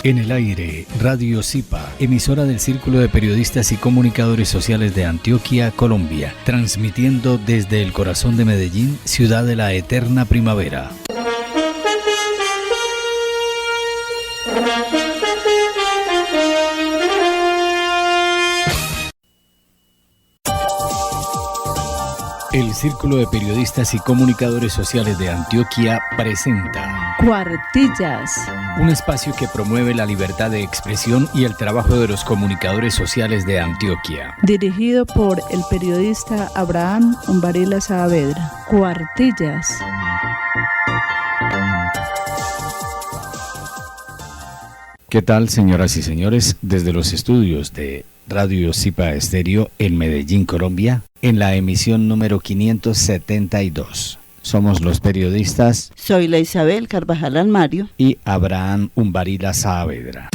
En el aire, Radio Zipa, emisora del Círculo de Periodistas y Comunicadores Sociales de Antioquia, Colombia, transmitiendo desde el corazón de Medellín, ciudad de la eterna primavera. El Círculo de Periodistas y Comunicadores Sociales de Antioquia presenta Cuartillas, un espacio que promueve la libertad de expresión y el trabajo de los comunicadores sociales de Antioquia. dirigido por el periodista Abraham Umbarila Saavedra. Cuartillas. ¿Qué tal, señoras y señores? Desde los estudios de Radio Zipa Estéreo en Medellín, Colombia, en la emisión número 572. Somos los periodistas Soy la Isabel Carvajal Almario y Abraham Umbarila Saavedra.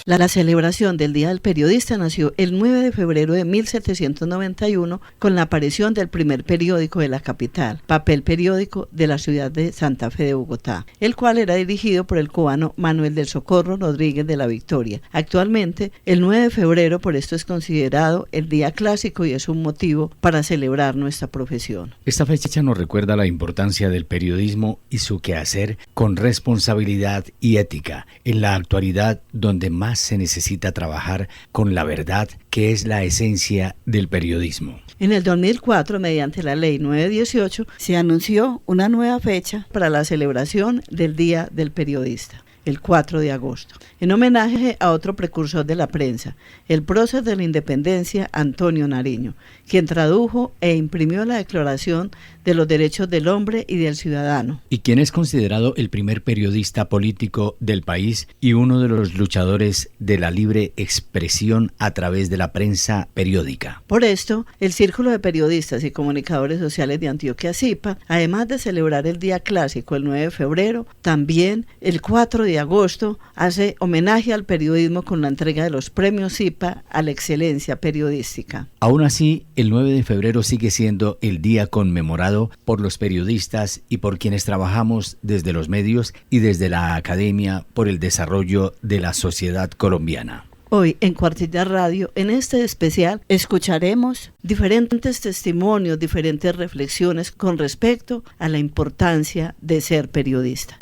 La celebración del Día del Periodista nació el 9 de febrero de 1791 con la aparición del primer periódico de la capital, papel periódico de la ciudad de Santa Fe de Bogotá, el cual era dirigido por el cubano Manuel del Socorro Rodríguez de la Victoria. Actualmente, el 9 de febrero por esto es considerado el día clásico y es un motivo para celebrar nuestra profesión. Esta fecha nos recuerda la importancia del periodismo y su quehacer con responsabilidad y ética en la actualidad, donde más se necesita trabajar con la verdad, que es la esencia del periodismo. En el 2004, mediante la Ley 918, se anunció una nueva fecha para la celebración del Día del Periodista, el 4 de agosto, en homenaje a otro precursor de la prensa, el prócer de la independencia, Antonio Nariño, quien tradujo e imprimió la Declaración de los Derechos del Hombre y del Ciudadano. Y quien es considerado el primer periodista político del país y uno de los luchadores de la libre expresión a través de la prensa periódica. Por esto, el Círculo de Periodistas y Comunicadores Sociales de Antioquia Zipa, además de celebrar el Día Clásico el 9 de febrero, también el 4 de agosto hace homenaje al periodismo con la entrega de los premios Zipa a la excelencia periodística. Aún así, el 9 de febrero sigue siendo el día conmemorado por los periodistas y por quienes trabajamos desde los medios y desde la academia por el desarrollo de la sociedad colombiana. Hoy en Cuartillas Radio, en este especial, escucharemos diferentes testimonios, diferentes reflexiones con respecto a la importancia de ser periodista.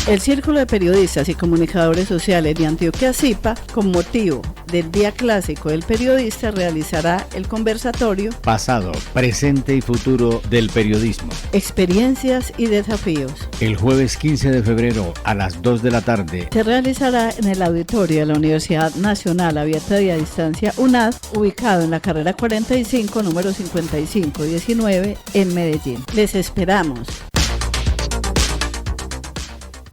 El Círculo de Periodistas y Comunicadores Sociales de Antioquia Zipa, con motivo del Día Clásico del Periodista, realizará el conversatorio Pasado, presente y futuro del periodismo. Experiencias y desafíos. El jueves 15 de febrero a las 2 de la tarde Se realizará en el auditorio de la Universidad Nacional Abierta y a Distancia UNAD, ubicado en la carrera 45, número 5519, en Medellín. Les esperamos.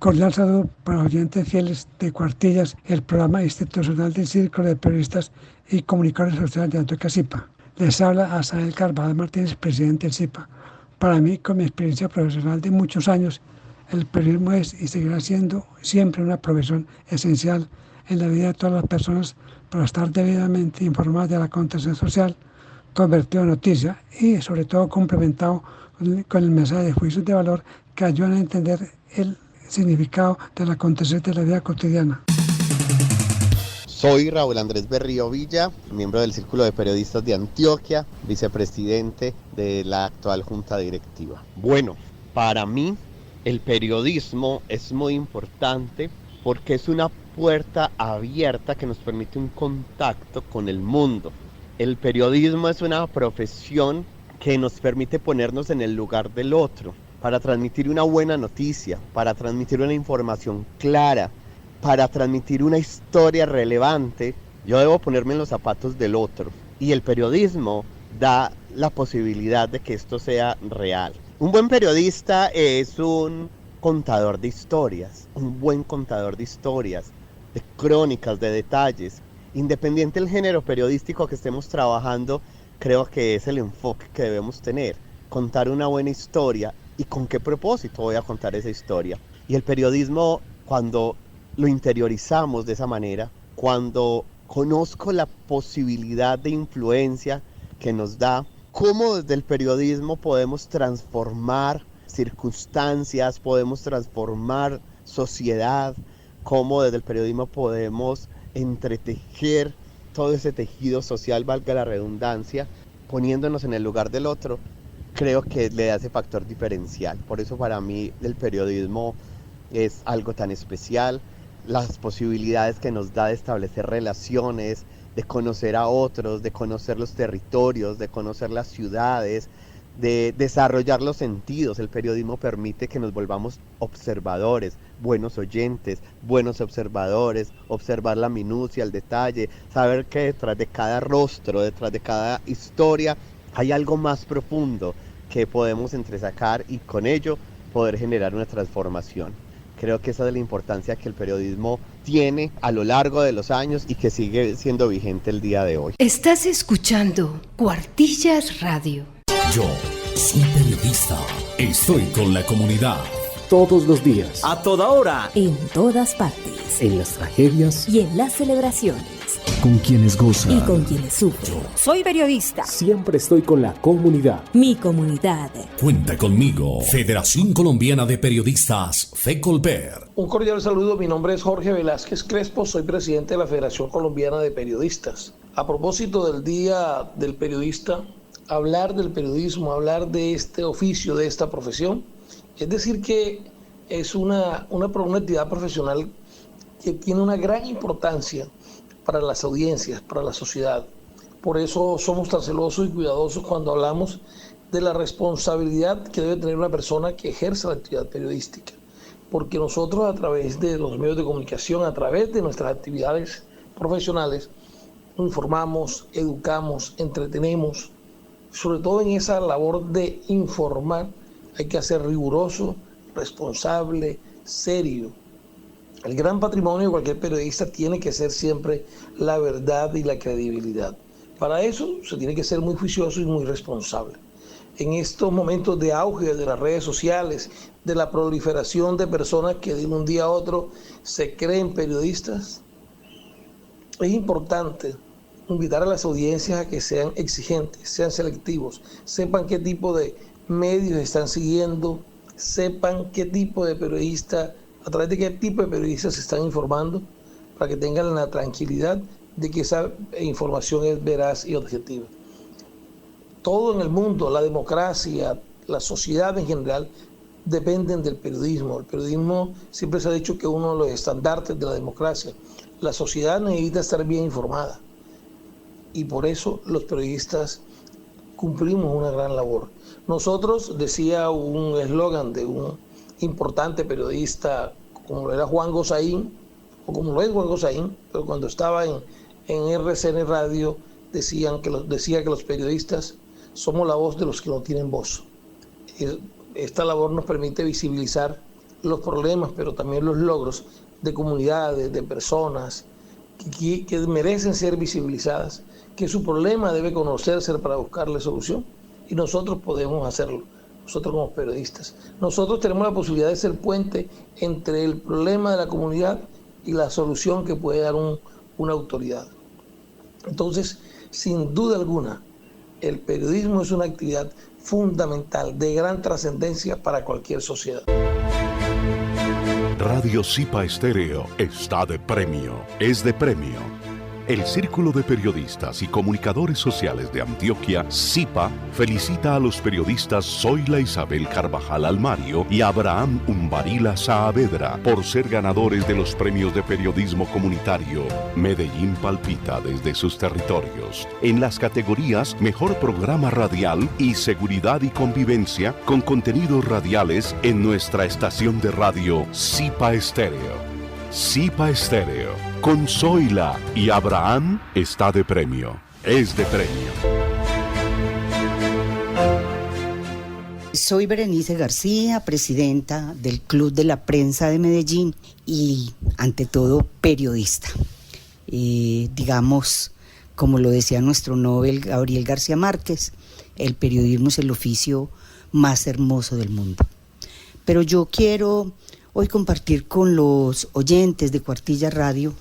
Cordial saludo para oyentes fieles de Cuartillas, el programa institucional del Círculo de Periodistas y Comunicadores Sociales de Antioquia Zipa. Les habla Asael Carvajal Martínez, presidente del Zipa. Para mí, con mi experiencia profesional de muchos años, el periodismo es y seguirá siendo siempre una profesión esencial en la vida de todas las personas para estar debidamente informadas del acontecer social, convertido en noticia y sobre todo complementado con el mensaje de juicios de valor que ayudan a entender el significado del acontecer de la vida cotidiana. Soy Raúl Andrés Berrío Villa, miembro del Círculo de Periodistas de Antioquia, vicepresidente de la actual Junta Directiva. Bueno, para mí el periodismo es muy importante porque es una puerta abierta que nos permite un contacto con el mundo. El periodismo es una profesión que nos permite ponernos en el lugar del otro, para transmitir una buena noticia, para transmitir una información clara, para transmitir una historia relevante. Yo debo ponerme en los zapatos del otro. Y el periodismo da la posibilidad de que esto sea real. Un buen periodista es un contador de historias, un buen contador de historias, de crónicas, de detalles. Independiente del género periodístico que estemos trabajando, creo que es el enfoque que debemos tener. Contar una buena historia. ¿Y con qué propósito voy a contar esa historia? Y el periodismo, cuando lo interiorizamos de esa manera, cuando conozco la posibilidad de influencia que nos da, cómo desde el periodismo podemos transformar circunstancias, podemos transformar sociedad, cómo desde el periodismo podemos entretejer todo ese tejido social, valga la redundancia, poniéndonos en el lugar del otro, creo que le da ese factor diferencial. Por eso para mí el periodismo es algo tan especial, las posibilidades que nos da de establecer relaciones, de conocer a otros, de conocer los territorios, de conocer las ciudades, de desarrollar los sentidos. El periodismo permite que nos volvamos observadores, buenos oyentes, buenos observadores, observar la minucia, el detalle, saber que detrás de cada rostro, detrás de cada historia, hay algo más profundo que podemos entresacar y con ello poder generar una transformación. Creo que esa es la importancia que el periodismo tiene a lo largo de los años y que sigue siendo vigente el día de hoy. Estás escuchando Cuartillas Radio. Yo soy periodista. Estoy con la comunidad. Todos los días. A toda hora. En todas partes. En las tragedias. Y en las celebraciones. Con quienes gozan. Y con quienes sufren. Soy periodista. Siempre estoy con la comunidad. Mi comunidad. Cuenta conmigo. Federación Colombiana de Periodistas, FECOLPER. Un cordial saludo, mi nombre es Jorge Velázquez Crespo, soy presidente de la Federación Colombiana de Periodistas. A propósito del Día del Periodista, hablar del periodismo, hablar de este oficio, de esta profesión, es decir que es una actividad profesional que tiene una gran importancia para las audiencias, para la sociedad. Por eso somos tan celosos y cuidadosos cuando hablamos de la responsabilidad que debe tener una persona que ejerce la actividad periodística. Porque nosotros a través de los medios de comunicación, a través de nuestras actividades profesionales, informamos, educamos, entretenemos. Sobre todo en esa labor de informar hay que ser riguroso, responsable, serio. El gran patrimonio de cualquier periodista tiene que ser siempre la verdad y la credibilidad. Para eso se tiene que ser muy juicioso y muy responsable. En estos momentos de auge de las redes sociales, de la proliferación de personas que de un día a otro se creen periodistas, es importante invitar a las audiencias a que sean exigentes, sean selectivos, sepan qué tipo de medios están siguiendo, sepan qué tipo de periodista, a través de qué tipo de periodistas se están informando, para que tengan la tranquilidad de que esa información es veraz y objetiva. Todo en el mundo, la democracia, la sociedad en general, dependen del periodismo. El periodismo siempre se ha dicho que es uno de los estandartes de la democracia. La sociedad necesita estar bien informada y por eso los periodistas cumplimos una gran labor. Nosotros, decía un eslogan de un importante periodista como lo era Juan Gozaín, o como lo es Juan Gozaín, pero cuando estaba en RCN Radio decía que los periodistas somos la voz de los que no tienen voz. Esta labor nos permite visibilizar los problemas, pero también los logros de comunidades, de personas que merecen ser visibilizadas, que su problema debe conocerse para buscarle solución, y nosotros podemos hacerlo, nosotros como periodistas. Nosotros tenemos la posibilidad de ser puente entre el problema de la comunidad y la solución que puede dar una autoridad. Entonces, sin duda alguna, el periodismo es una actividad fundamental, de gran trascendencia para cualquier sociedad. Radio Zipa Estéreo está de premio, es de premio. El Círculo de Periodistas y Comunicadores Sociales de Antioquia, ZIPA, felicita a los periodistas Zoila Isabel Carvajal Almario y Abraham Umbarila Saavedra por ser ganadores de los premios de periodismo comunitario Medellín Palpita desde sus territorios, en las categorías Mejor Programa Radial y Seguridad y Convivencia, con contenidos radiales en nuestra estación de radio ZIPA Estéreo. ZIPA Estéreo, con Zoila y Abraham, está de premio, es de premio. Soy Berenice García, presidenta del Club de la Prensa de Medellín y, ante todo, periodista. Digamos, como lo decía nuestro Nobel Gabriel García Márquez, el periodismo es el oficio más hermoso del mundo. Pero yo quiero hoy compartir con los oyentes de Cuartillas Radio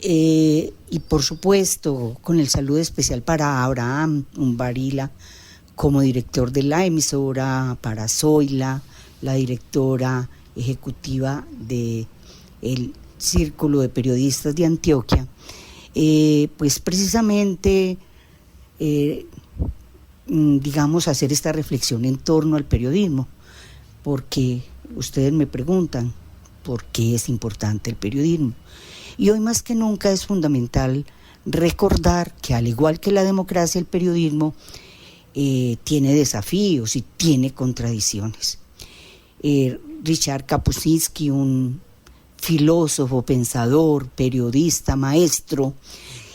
y por supuesto con el saludo especial para Abraham Umbarila como director de la emisora, para Zoila, la directora ejecutiva del Círculo de Periodistas de Antioquia, pues precisamente, digamos, hacer esta reflexión en torno al periodismo, porque ustedes me preguntan por qué es importante el periodismo. Y hoy más que nunca es fundamental recordar que, al igual que la democracia, el periodismo tiene desafíos y tiene contradicciones. Richard Kapuscinski, un filósofo, pensador, periodista, maestro,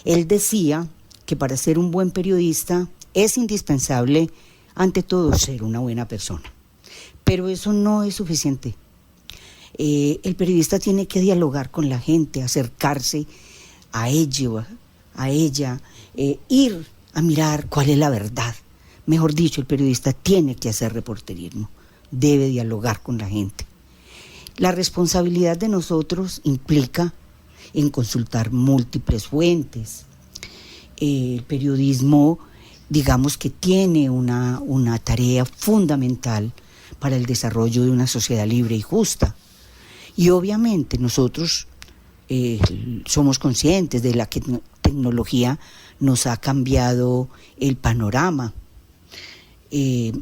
él decía que para ser un buen periodista es indispensable, ante todo, ser una buena persona. Pero eso no es suficiente. El periodista tiene que dialogar con la gente, acercarse a ello, a ella, ir a mirar cuál es la verdad. Mejor dicho, el periodista tiene que hacer reporterismo, debe dialogar con la gente. La responsabilidad de nosotros implica en consultar múltiples fuentes. El periodismo, digamos que tiene una tarea fundamental para el desarrollo de una sociedad libre y justa. Y obviamente nosotros somos conscientes de la que tecnología nos ha cambiado el panorama.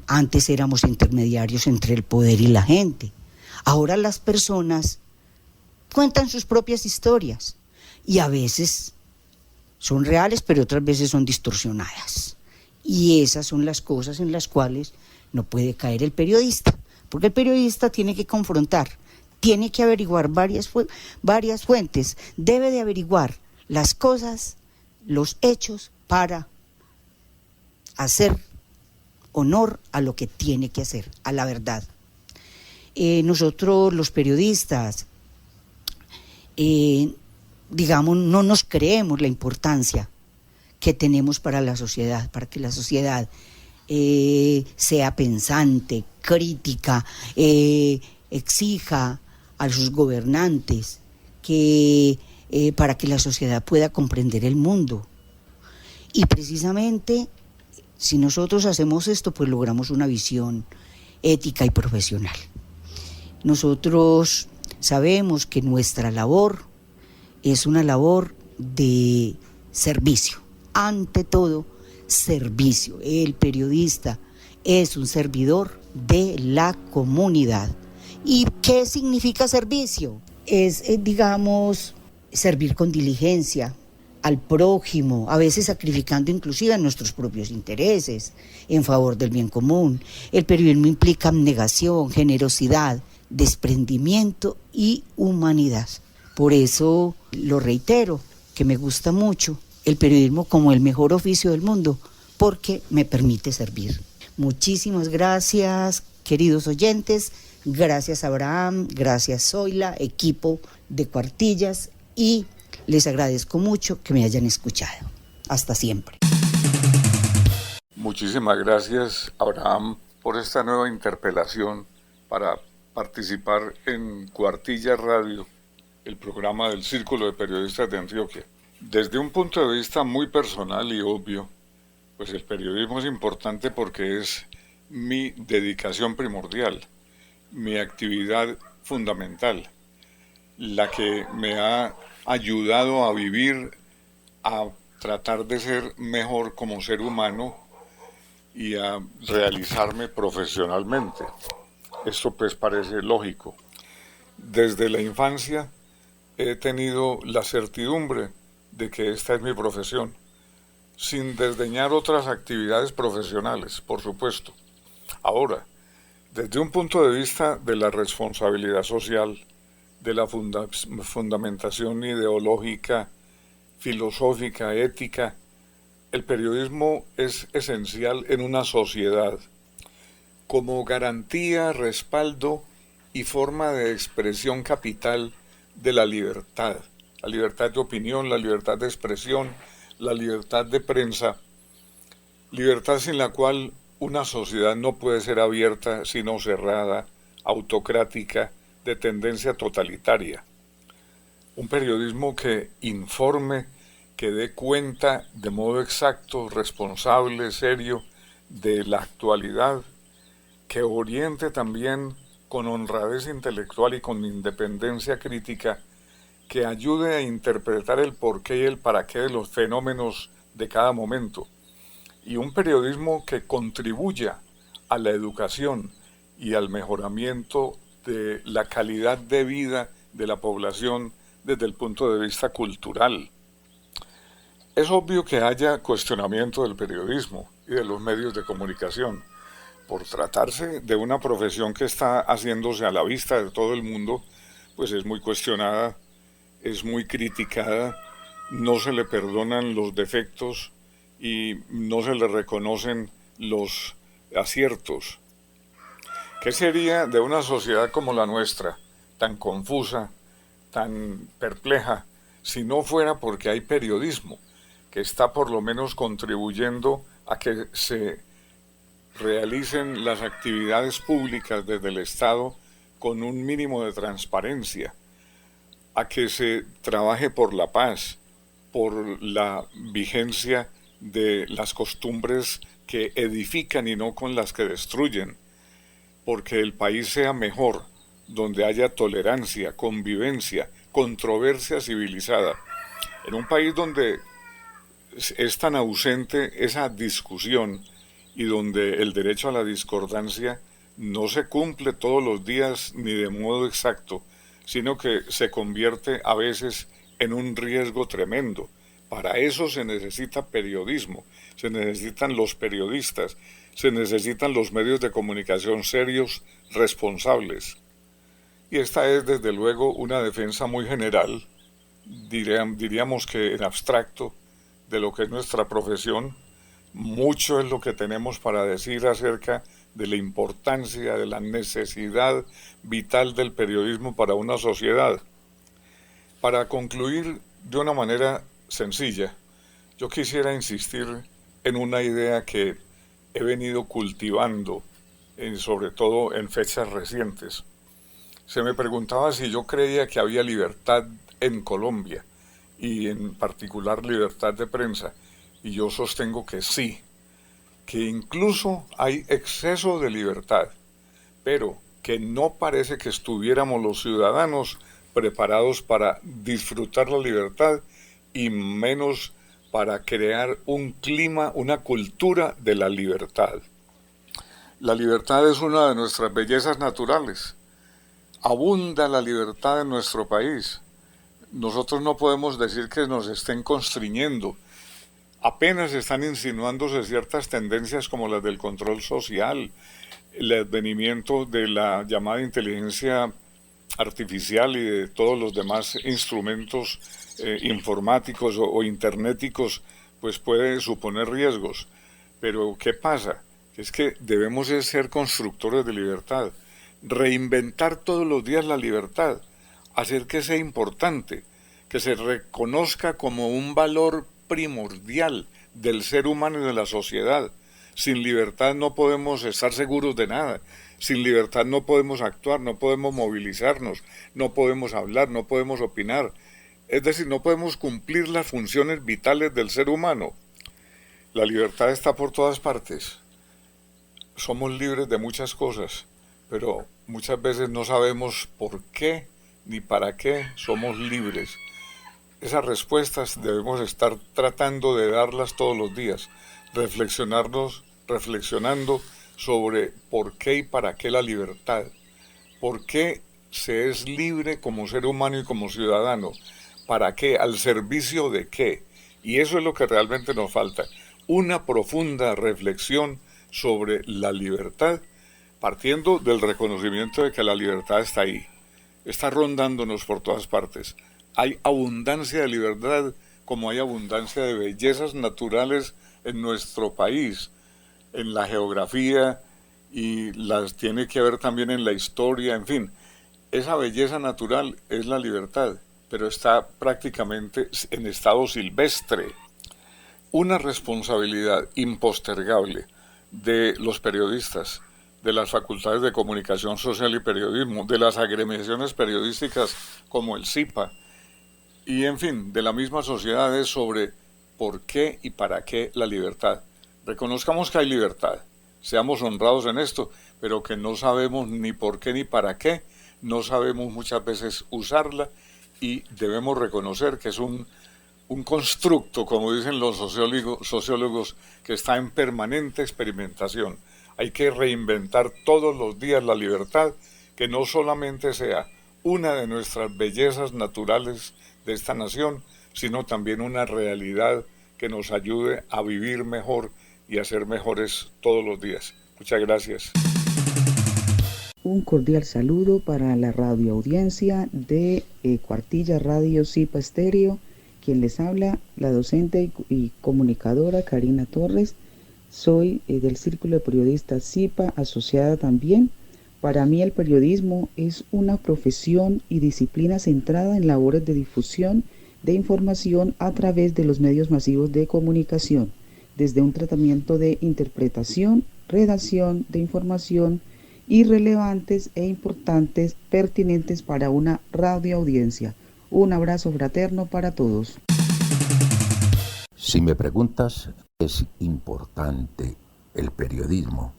Antes éramos intermediarios entre el poder y la gente. Ahora las personas cuentan sus propias historias y a veces son reales, pero otras veces son distorsionadas. Y esas son las cosas en las cuales no puede caer el periodista, porque el periodista tiene que confrontar, tiene que averiguar varias fuentes, debe de averiguar las cosas, los hechos, para hacer honor a lo que tiene que hacer, a la verdad. Nosotros los periodistas, digamos, no nos creemos la importancia que tenemos para la sociedad, para que la sociedad sea pensante, crítica, exija a sus gobernantes para que la sociedad pueda comprender el mundo. Y precisamente, si nosotros hacemos esto, pues logramos una visión ética y profesional. Nosotros sabemos que nuestra labor es una labor de servicio, ante todo servicio. El periodista es un servidor de la comunidad. ¿Y qué significa servicio? Es, digamos, servir con diligencia al prójimo, a veces sacrificando inclusive nuestros propios intereses en favor del bien común. El periodismo implica abnegación, generosidad, desprendimiento y humanidad. Por eso lo reitero, que me gusta mucho el periodismo como el mejor oficio del mundo, porque me permite servir. Muchísimas gracias, queridos oyentes. Gracias, Abraham, gracias, Zoila, equipo de Cuartillas, y les agradezco mucho que me hayan escuchado. Hasta siempre. Muchísimas gracias, Abraham, por esta nueva interpelación para participar en Cuartillas Radio, el programa del Círculo de Periodistas de Antioquia. Desde un punto de vista muy personal y obvio, pues el periodismo es importante porque es mi dedicación primordial, mi actividad fundamental, la que me ha ayudado a vivir, a tratar de ser mejor como ser humano y a realizarme profesionalmente. Esto pues parece lógico. Desde la infancia he tenido la certidumbre de que esta es mi profesión, sin desdeñar otras actividades profesionales, por supuesto. Ahora, desde un punto de vista de la responsabilidad social, de la fundamentación ideológica, filosófica, ética, el periodismo es esencial en una sociedad como garantía, respaldo y forma de expresión capital de la libertad de opinión, la libertad de expresión, la libertad de prensa, libertad sin la cual una sociedad no puede ser abierta, sino cerrada, autocrática, de tendencia totalitaria. Un periodismo que informe, que dé cuenta de modo exacto, responsable, serio, de la actualidad, que oriente también con honradez intelectual y con independencia crítica, que ayude a interpretar el porqué y el para qué de los fenómenos de cada momento, y un periodismo que contribuya a la educación y al mejoramiento de la calidad de vida de la población desde el punto de vista cultural. Es obvio que haya cuestionamiento del periodismo y de los medios de comunicación, por tratarse de una profesión que está haciéndose a la vista de todo el mundo, pues es muy cuestionada, es muy criticada, no se le perdonan los defectos y no se le reconocen los aciertos. ¿Qué sería de una sociedad como la nuestra, tan confusa, tan perpleja, si no fuera porque hay periodismo que está por lo menos contribuyendo a que se realicen las actividades públicas desde el Estado con un mínimo de transparencia, a que se trabaje por la paz, por la vigencia de las costumbres que edifican y no con las que destruyen, porque el país sea mejor, donde haya tolerancia, convivencia, controversia civilizada. En un país donde es tan ausente esa discusión y donde el derecho a la discordancia no se cumple todos los días ni de modo exacto, sino que se convierte a veces en un riesgo tremendo. Para eso se necesita periodismo, se necesitan los periodistas, se necesitan los medios de comunicación serios, responsables. Y esta es desde luego una defensa muy general, diríamos que en abstracto, de lo que es nuestra profesión. Mucho es lo que tenemos para decir acerca de la importancia, de la necesidad vital del periodismo para una sociedad. Para concluir de una manera sencilla, yo quisiera insistir en una idea que he venido cultivando, sobre todo en fechas recientes. Se me preguntaba si yo creía que había libertad en Colombia, y en particular libertad de prensa, y yo sostengo que sí, que incluso hay exceso de libertad, pero que no parece que estuviéramos los ciudadanos preparados para disfrutar la libertad y menos para crear un clima, una cultura de la libertad. La libertad es una de nuestras bellezas naturales. Abunda la libertad en nuestro país. Nosotros no podemos decir que nos estén constriñendo. Apenas están insinuándose ciertas tendencias como las del control social, el advenimiento de la llamada inteligencia artificial y de todos los demás instrumentos informáticos o internéticos, pues puede suponer riesgos. Pero ¿qué pasa? Es que debemos ser constructores de libertad, reinventar todos los días la libertad, hacer que sea importante, que se reconozca como un valor primordial del ser humano y de la sociedad. Sin libertad no podemos estar seguros de nada. Sin libertad no podemos actuar, no podemos movilizarnos, no podemos hablar, no podemos opinar. Es decir, no podemos cumplir las funciones vitales del ser humano. La libertad está por todas partes. Somos libres de muchas cosas, pero muchas veces no sabemos por qué ni para qué somos libres. Esas respuestas debemos estar tratando de darlas todos los días, reflexionando sobre por qué y para qué la libertad, por qué se es libre como ser humano y como ciudadano, para qué, al servicio de qué. Y eso es lo que realmente nos falta, una profunda reflexión sobre la libertad, partiendo del reconocimiento de que la libertad está ahí, está rondándonos por todas partes. Hay abundancia de libertad como hay abundancia de bellezas naturales en nuestro país, en la geografía, y las tiene que ver también en la historia, en fin. Esa belleza natural es la libertad, pero está prácticamente en estado silvestre. Una responsabilidad impostergable de los periodistas, de las facultades de comunicación social y periodismo, de las agremiaciones periodísticas como el CIPA, y en fin, de la misma sociedad, es sobre por qué y para qué la libertad. Reconozcamos que hay libertad, seamos honrados en esto, pero que no sabemos ni por qué ni para qué, no sabemos muchas veces usarla y debemos reconocer que es un constructo, como dicen los sociólogos, que está en permanente experimentación. Hay que reinventar todos los días la libertad, que no solamente sea una de nuestras bellezas naturales de esta nación, sino también una realidad que nos ayude a vivir mejor y a ser mejores todos los días. Muchas gracias. Un cordial saludo para la radioaudiencia de Cuartilla Radio Zipa Estéreo. Quien les habla, la docente y comunicadora Karina Torres. Soy del Círculo de Periodistas Zipa, asociada también. Para mí el periodismo es una profesión y disciplina centrada en labores de difusión de información a través de los medios masivos de comunicación, desde un tratamiento de interpretación, redacción de información irrelevantes e importantes pertinentes para una radioaudiencia. Un abrazo fraterno para todos. Si me preguntas, ¿es importante el periodismo?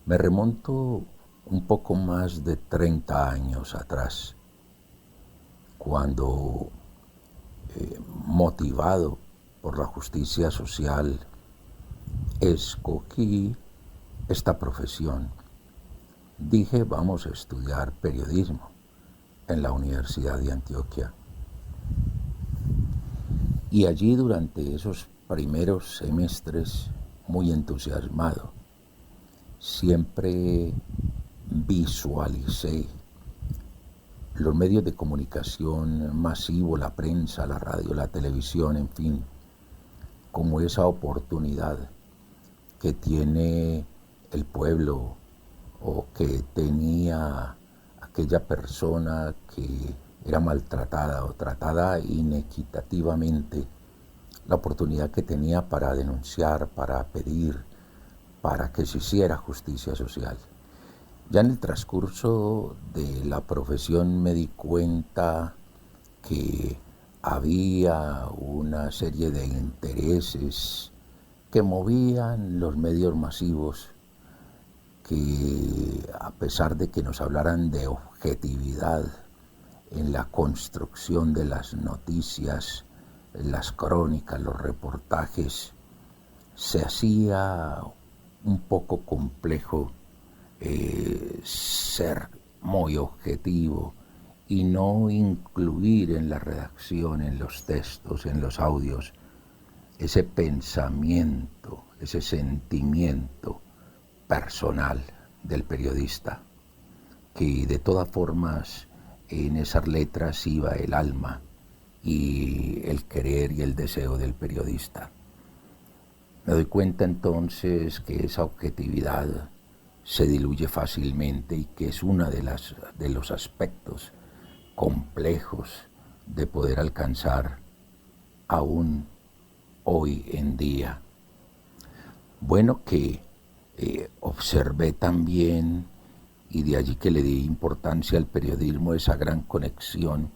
Me remonto un poco más de 30 años atrás, cuando, motivado por la justicia social, escogí esta profesión. Dije, vamos a estudiar periodismo en la Universidad de Antioquia. Y allí durante esos primeros semestres, muy entusiasmado, siempre visualicé los medios de comunicación masivo, la prensa, la radio, la televisión, en fin, como esa oportunidad que tiene el pueblo o que tenía aquella persona que era maltratada o tratada inequitativamente, la oportunidad que tenía para denunciar, para pedir, para que se hiciera justicia social. Ya en el transcurso de la profesión me di cuenta que había una serie de intereses que movían los medios masivos, que a pesar de que nos hablaran de objetividad en la construcción de las noticias, las crónicas, los reportajes, se hacía un poco complejo ser muy objetivo y no incluir en la redacción, en los textos, en los audios, ese pensamiento, ese sentimiento personal del periodista, que de todas formas en esas letras iba el alma y el querer y el deseo del periodista. Me doy cuenta entonces que esa objetividad se diluye fácilmente y que es uno de los aspectos complejos de poder alcanzar aún hoy en día. Bueno, que observé también, y de allí que le di importancia al periodismo, esa gran conexión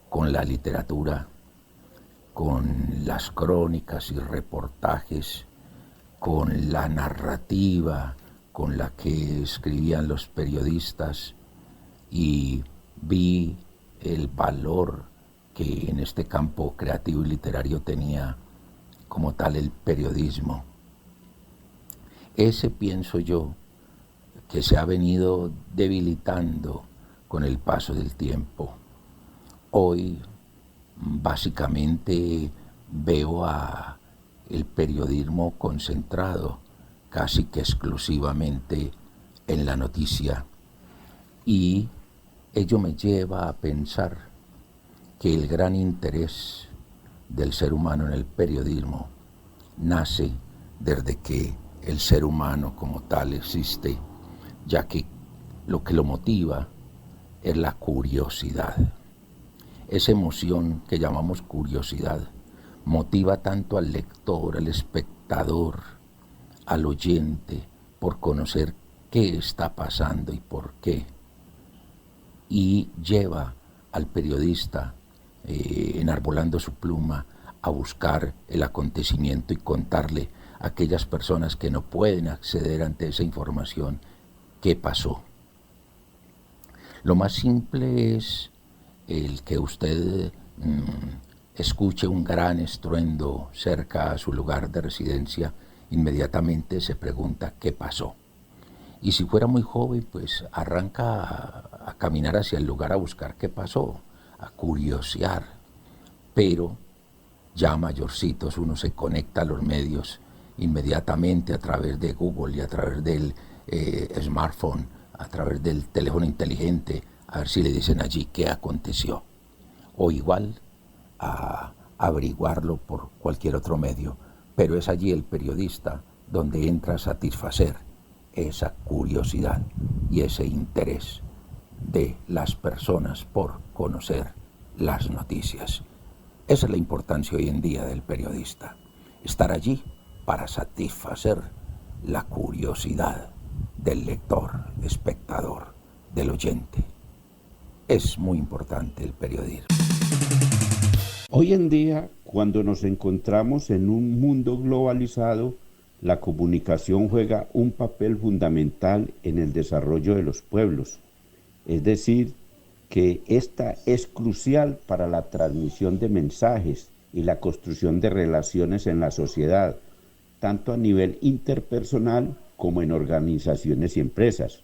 con la literatura, con las crónicas y reportajes, con la narrativa con la que escribían los periodistas, y vi el valor que en este campo creativo y literario tenía como tal el periodismo. Ese, pienso yo, que se ha venido debilitando con el paso del tiempo. Hoy básicamente veo a el periodismo concentrado casi que exclusivamente en la noticia, y ello me lleva a pensar que el gran interés del ser humano en el periodismo nace desde que el ser humano como tal existe, ya que lo que lo motiva es la curiosidad. Esa emoción que llamamos curiosidad motiva tanto al lector, al espectador, al oyente, por conocer qué está pasando y por qué, y lleva al periodista, enarbolando su pluma, a buscar el acontecimiento y contarle a aquellas personas que no pueden acceder ante esa información ¿qué pasó? Lo más simple es el que usted escuche un gran estruendo cerca a su lugar de residencia, inmediatamente se pregunta qué pasó. Y si fuera muy joven, pues arranca a caminar hacia el lugar a buscar qué pasó, a curiosear. Pero ya mayorcitos uno se conecta a los medios inmediatamente a través de Google y a través del smartphone, a través del teléfono inteligente, a ver si le dicen allí qué aconteció. O igual a averiguarlo por cualquier otro medio, pero es allí el periodista donde entra a satisfacer esa curiosidad y ese interés de las personas por conocer las noticias. Esa es la importancia hoy en día del periodista, estar allí para satisfacer la curiosidad del lector, espectador, del oyente. Es muy importante el periodismo. Hoy en día, cuando nos encontramos en un mundo globalizado, la comunicación juega un papel fundamental en el desarrollo de los pueblos. Es decir, que esta es crucial para la transmisión de mensajes y la construcción de relaciones en la sociedad, tanto a nivel interpersonal como en organizaciones y empresas.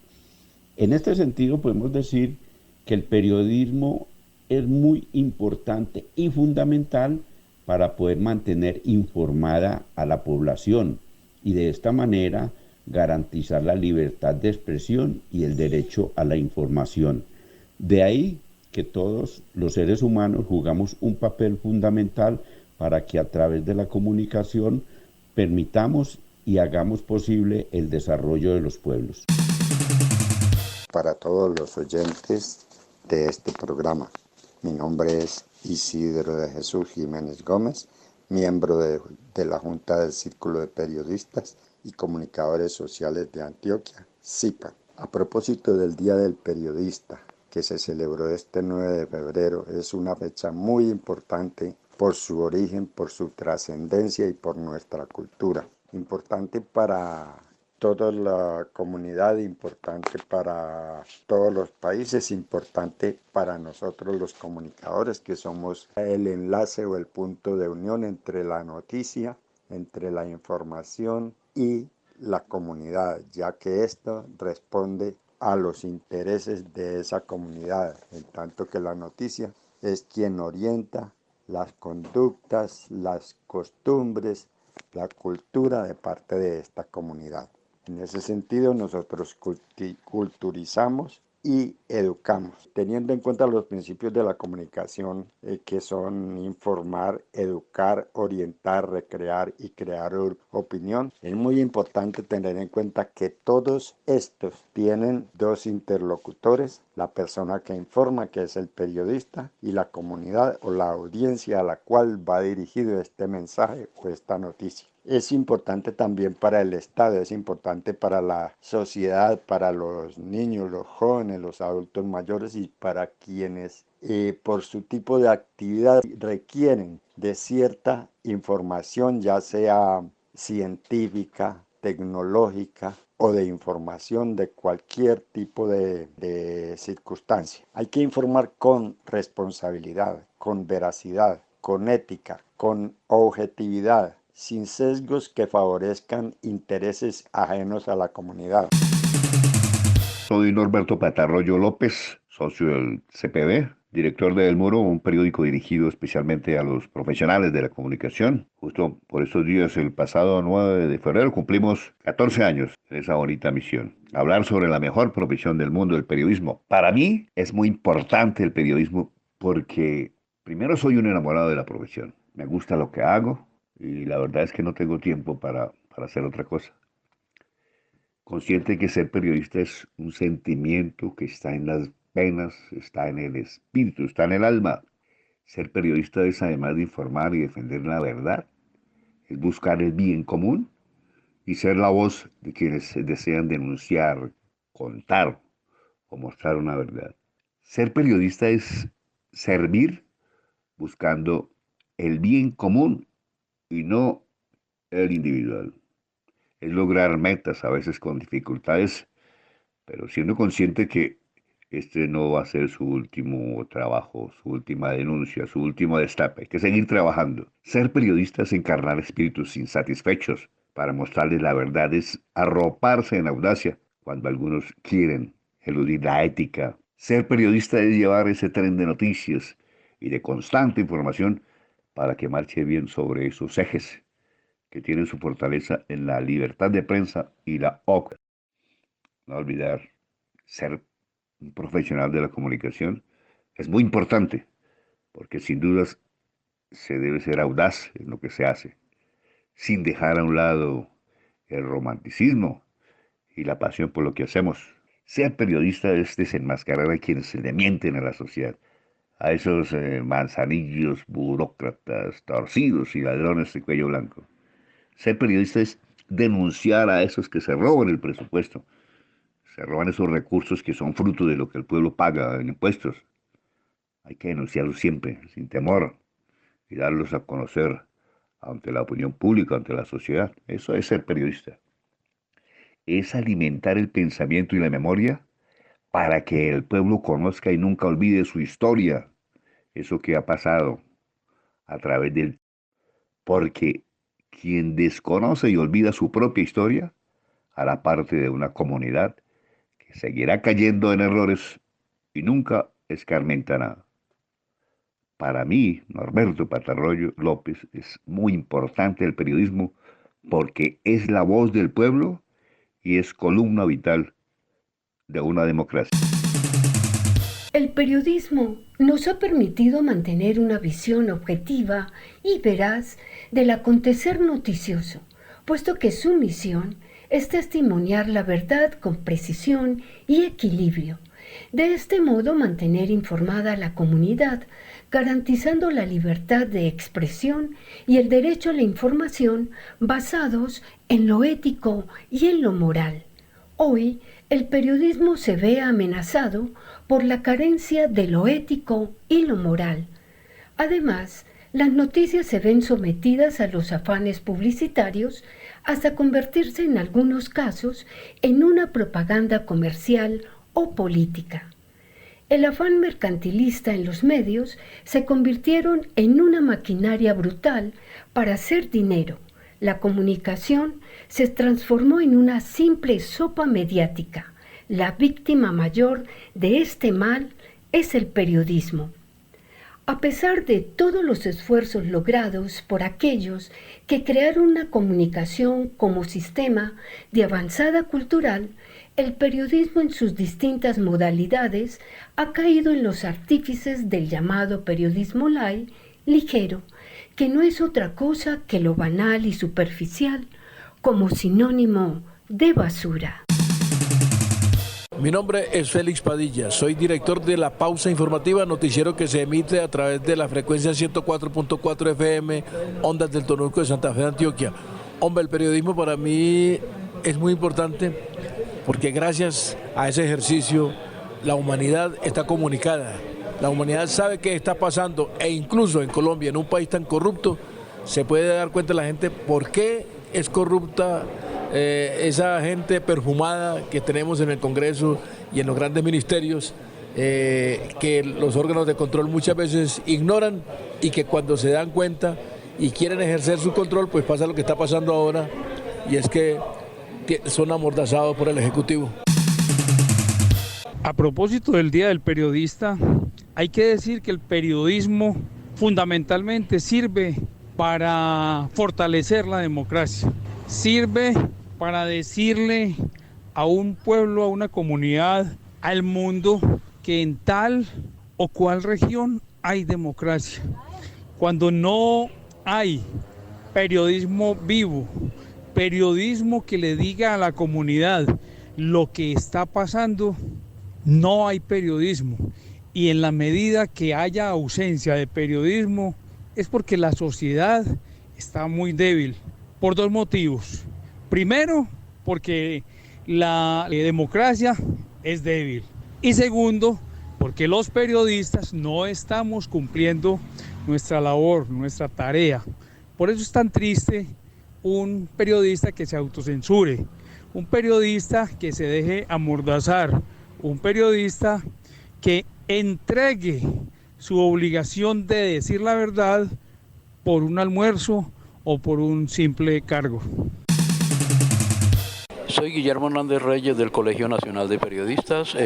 En este sentido, podemos decir que el periodismo es muy importante y fundamental para poder mantener informada a la población y de esta manera garantizar la libertad de expresión y el derecho a la información. De ahí que todos los seres humanos jugamos un papel fundamental para que a través de la comunicación permitamos y hagamos posible el desarrollo de los pueblos. Para todos los oyentes de este programa, mi nombre es Isidro de Jesús Jiménez Gómez, miembro de la Junta del Círculo de Periodistas y Comunicadores Sociales de Antioquia, CIPA. A propósito del Día del Periodista, que se celebró este 9 de febrero, es una fecha muy importante por su origen, por su trascendencia y por nuestra cultura. Importante para toda la comunidad, importante para todos los países, importante para nosotros los comunicadores, que somos el enlace o el punto de unión entre la noticia, entre la información y la comunidad, ya que esto responde a los intereses de esa comunidad, en tanto que la noticia es quien orienta las conductas, las costumbres, la cultura de parte de esta comunidad. En ese sentido, nosotros culturizamos y educamos, teniendo en cuenta los principios de la comunicación, que son informar, educar, orientar, recrear y crear opinión. Es muy importante tener en cuenta que todos estos tienen dos interlocutores: la persona que informa, que es el periodista, y la comunidad o la audiencia a la cual va dirigido este mensaje o esta noticia. Es importante también para el Estado, es importante para la sociedad, para los niños, los jóvenes, los adultos mayores y para quienes por su tipo de actividad requieren de cierta información, ya sea científica, tecnológica o de información de cualquier tipo de circunstancia. Hay que informar con responsabilidad, con veracidad, con ética, con objetividad, sin sesgos que favorezcan intereses ajenos a la comunidad. Soy Norberto Patarroyo López, socio del CPB, director de El Muro, un periódico dirigido especialmente a los profesionales de la comunicación. Justo por estos días, el pasado 9 de febrero, cumplimos 14 años en esa bonita misión. Hablar sobre la mejor profesión del mundo, el periodismo. Para mí es muy importante el periodismo porque primero soy un enamorado de la profesión. Me gusta lo que hago y la verdad es que no tengo tiempo para hacer otra cosa. Consciente que ser periodista es un sentimiento que está en las venas, está en el espíritu, está en el alma. Ser periodista es, además de informar y defender la verdad, es buscar el bien común y ser la voz de quienes desean denunciar, contar o mostrar una verdad. Ser periodista es servir buscando el bien común y no el individual. Es lograr metas, a veces con dificultades, pero siendo consciente que este no va a ser su último trabajo, su última denuncia, su último destape. Hay que seguir trabajando. Ser periodista es encarnar espíritus insatisfechos. Para mostrarles la verdad es arroparse en audacia cuando algunos quieren eludir la ética. Ser periodista es llevar ese tren de noticias y de constante información para que marche bien sobre esos ejes que tienen su fortaleza en la libertad de prensa y la OCDE. No olvidar, ser un profesional de la comunicación es muy importante, porque sin dudas se debe ser audaz en lo que se hace, sin dejar a un lado el romanticismo y la pasión por lo que hacemos. Ser periodista es desenmascarar a quienes le mienten a la sociedad, a esos manzanillos, burócratas, torcidos y ladrones de cuello blanco. Ser periodista es denunciar a esos que se roban el presupuesto, se roban esos recursos que son fruto de lo que el pueblo paga en impuestos. Hay que denunciarlos siempre, sin temor, y darlos a conocer ante la opinión pública, ante la sociedad. Eso es ser periodista. Es alimentar el pensamiento y la memoria para que el pueblo conozca y nunca olvide su historia, eso que ha pasado a través del... Porque quien desconoce y olvida su propia historia hará parte de una comunidad que seguirá cayendo en errores y nunca escarmentará. Para mí, Norberto Patarroyo López, es muy importante el periodismo porque es la voz del pueblo y es columna vital de una democracia. El periodismo nos ha permitido mantener una visión objetiva y veraz del acontecer noticioso, puesto que su misión es testimoniar la verdad con precisión y equilibrio. De este modo mantener informada a la comunidad, garantizando la libertad de expresión y el derecho a la información basados en lo ético y en lo moral. Hoy, el periodismo se ve amenazado por la carencia de lo ético y lo moral. Además, las noticias se ven sometidas a los afanes publicitarios hasta convertirse en algunos casos en una propaganda comercial o política. El afán mercantilista en los medios se convirtieron en una maquinaria brutal para hacer dinero. La comunicación se transformó en una simple sopa mediática. La víctima mayor de este mal es el periodismo. A pesar de todos los esfuerzos logrados por aquellos que crearon una comunicación como sistema de avanzada cultural, el periodismo en sus distintas modalidades ha caído en los artífices del llamado periodismo light, ligero, que no es otra cosa que lo banal y superficial, como sinónimo de basura. Mi nombre es Félix Padilla, soy director de La Pausa Informativa, noticiero que se emite a través de la frecuencia 104.4 FM, Ondas del Tonusco de Santa Fe de Antioquia. Hombre, el periodismo para mí es muy importante porque gracias a ese ejercicio la humanidad está comunicada. La humanidad sabe qué está pasando e incluso en Colombia, en un país tan corrupto, se puede dar cuenta la gente por qué es corrupta esa gente perfumada que tenemos en el Congreso y en los grandes ministerios, que los órganos de control muchas veces ignoran y que cuando se dan cuenta y quieren ejercer su control, pues pasa lo que está pasando ahora y es que son amordazados por el Ejecutivo. A propósito del Día del Periodista, hay que decir que el periodismo fundamentalmente sirve para fortalecer la democracia, sirve para decirle a un pueblo, a una comunidad, al mundo, que en tal o cual región hay democracia. Cuando no hay periodismo vivo, periodismo que le diga a la comunidad lo que está pasando, no hay periodismo. Y en la medida que haya ausencia de periodismo, es porque la sociedad está muy débil, por dos motivos. Primero, porque la democracia es débil. Y segundo, porque los periodistas no estamos cumpliendo nuestra labor, nuestra tarea. Por eso es tan triste un periodista que se autocensure, un periodista que se deje amordazar, un periodista que entregue su obligación de decir la verdad por un almuerzo o por un simple cargo. Soy Guillermo Hernández Reyes del Colegio Nacional de Periodistas.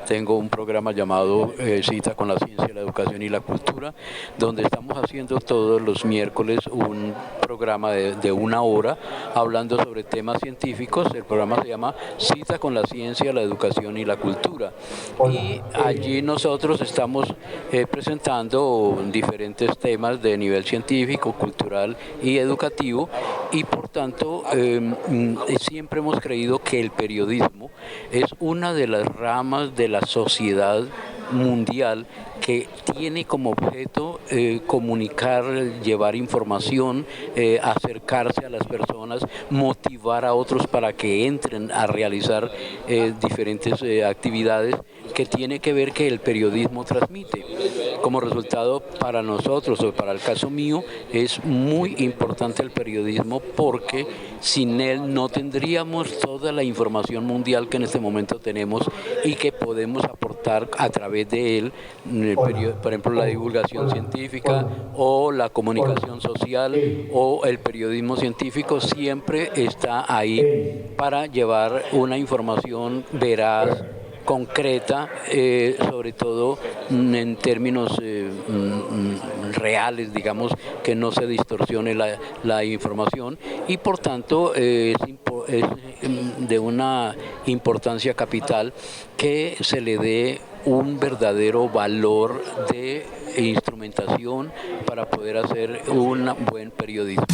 Tengo un programa llamado Cita con la Ciencia, la Educación y la Cultura, donde estamos haciendo todos los miércoles un programa de 1 hora hablando sobre temas científicos. El programa se llama Cita con la Ciencia, la Educación y la Cultura. Y allí nosotros estamos presentando diferentes temas de nivel científico, cultural y educativo, y por tanto siempre hemos creído que el periodismo es una de las ramas de la sociedad mundial que tiene como objeto comunicar, llevar información, acercarse a las personas, motivar a otros para que entren a realizar diferentes actividades que tiene que ver que el periodismo transmite. Como resultado, para nosotros, o para el caso mío, es muy importante el periodismo porque sin él no tendríamos toda la información mundial que en este momento tenemos y que podemos aportar a través de él, por ejemplo, la divulgación científica o la comunicación social o el periodismo científico siempre está ahí para llevar una información veraz, concreta, sobre todo en términos reales, digamos, que no se distorsione la información, y por tanto es de una importancia capital que se le dé un verdadero valor de instrumentación para poder hacer un buen periodismo.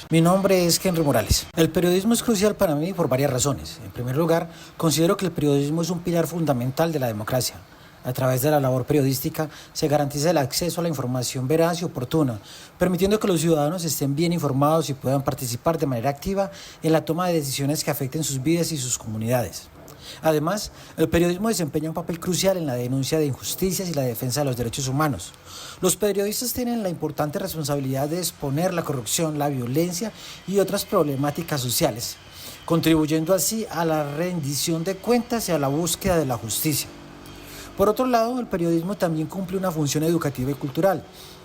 Mi nombre es Henry Morales. El periodismo es crucial para mí por varias razones. En primer lugar, considero que el periodismo es un pilar fundamental de la democracia. A través de la labor periodística se garantiza el acceso a la información veraz y oportuna, permitiendo que los ciudadanos estén bien informados y puedan participar de manera activa en la toma de decisiones que afecten sus vidas y sus comunidades. Además, el periodismo desempeña un papel crucial en la denuncia de injusticias y la defensa de los derechos humanos. Los periodistas tienen la importante responsabilidad de exponer la corrupción, la violencia y otras problemáticas sociales, contribuyendo así a la rendición de cuentas y a la búsqueda de la justicia. Por otro lado, el periodismo también cumple una función educativa y cultural,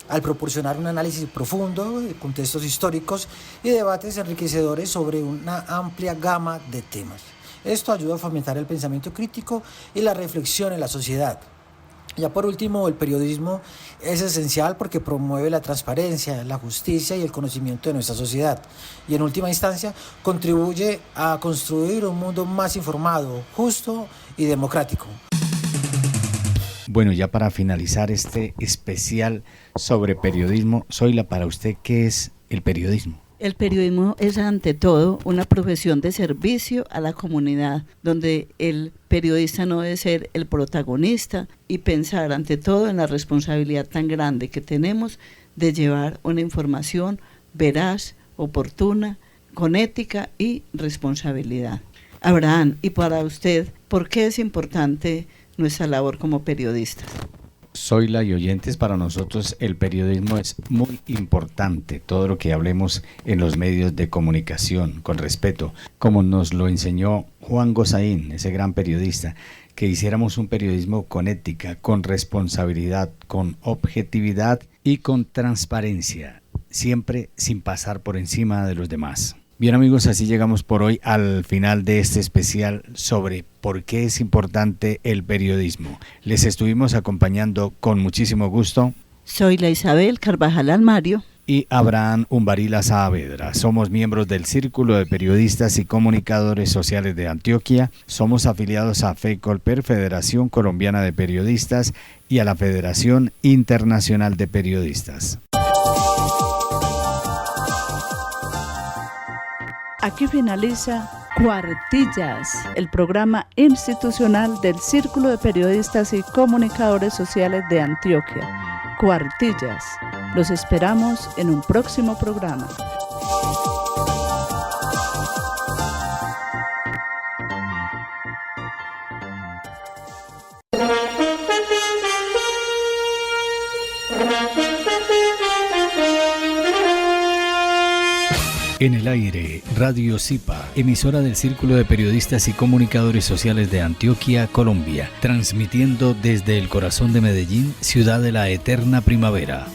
al proporcionar un análisis profundo de contextos históricos y debates enriquecedores sobre una amplia gama de temas. Esto ayuda a fomentar el pensamiento crítico y la reflexión en la sociedad. Ya por último, el periodismo es esencial porque promueve la transparencia, la justicia y el conocimiento de nuestra sociedad. Y en última instancia, contribuye a construir un mundo más informado, justo y democrático. Bueno, ya para finalizar este especial sobre periodismo, Zoila, para usted, ¿qué es el periodismo? El periodismo es ante todo una profesión de servicio a la comunidad, donde el periodista no debe ser el protagonista y pensar ante todo en la responsabilidad tan grande que tenemos de llevar una información veraz, oportuna, con ética y responsabilidad. Abraham, y para usted, ¿por qué es importante nuestra labor como periodistas? Zoila y oyentes, para nosotros el periodismo es muy importante, todo lo que hablemos en los medios de comunicación, con respeto, como nos lo enseñó Juan Gozaín, ese gran periodista, que hiciéramos un periodismo con ética, con responsabilidad, con objetividad y con transparencia, siempre sin pasar por encima de los demás. Bien amigos, así llegamos por hoy al final de este especial sobre por qué es importante el periodismo. Les estuvimos acompañando con muchísimo gusto. Soy la Isabel Carvajal Almario y Abraham Umbarila Saavedra. Somos miembros del Círculo de Periodistas y Comunicadores Sociales de Antioquia. Somos afiliados a FECOLPER, Federación Colombiana de Periodistas, y a la Federación Internacional de Periodistas. Aquí finaliza Cuartillas, el programa institucional del Círculo de Periodistas y Comunicadores Sociales de Antioquia. Cuartillas. Los esperamos en un próximo programa. En el aire, Radio Zipa, emisora del Círculo de Periodistas y Comunicadores Sociales de Antioquia, Colombia, transmitiendo desde el corazón de Medellín, ciudad de la eterna primavera.